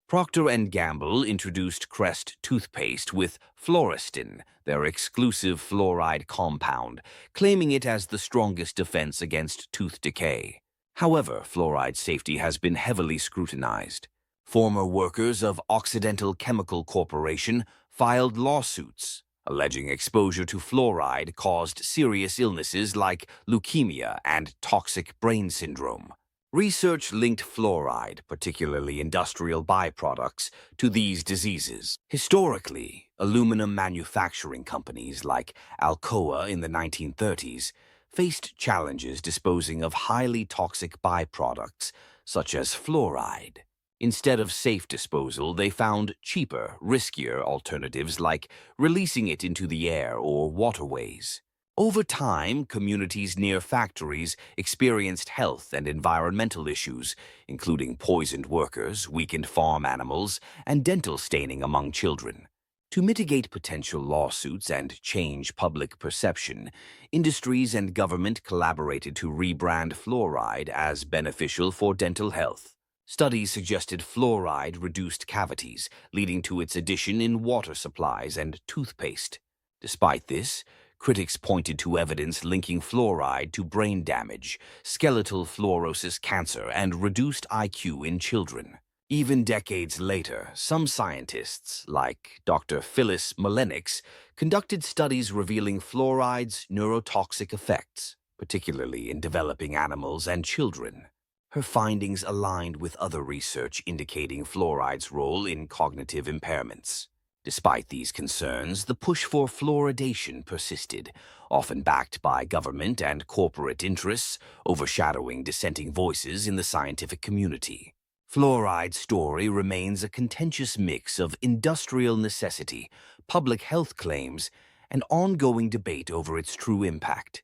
Procter & Gamble introduced Crest toothpaste with Fluoristin, their exclusive fluoride compound, claiming it as the strongest defense against tooth decay. However, fluoride safety has been heavily scrutinized. Former workers of Occidental Chemical Corporation filed lawsuits, alleging exposure to fluoride caused serious illnesses like leukemia and toxic brain syndrome. Research linked fluoride, particularly industrial byproducts, to these diseases. Historically, aluminum manufacturing companies like Alcoa in the 1930s faced challenges disposing of highly toxic byproducts, such as fluoride. Instead of safe disposal, they found cheaper, riskier alternatives like releasing it into the air or waterways. Over time, communities near factories experienced health and environmental issues, including poisoned workers, weakened farm animals, and dental staining among children. To mitigate potential lawsuits and change public perception, industries and government collaborated to rebrand fluoride as beneficial for dental health. Studies suggested fluoride reduced cavities, leading to its addition in water supplies and toothpaste. Despite this, critics pointed to evidence linking fluoride to brain damage, skeletal fluorosis cancer, and reduced IQ in children. Even decades later, some scientists, like Dr. Phyllis Malenicz, conducted studies revealing fluoride's neurotoxic effects, particularly in developing animals and children. Her findings aligned with other research indicating fluoride's role in cognitive impairments. Despite these concerns, the push for fluoridation persisted, often backed by government and corporate interests, overshadowing dissenting voices in the scientific community. Fluoride's story remains a contentious mix of industrial necessity, public health claims, and ongoing debate over its true impact.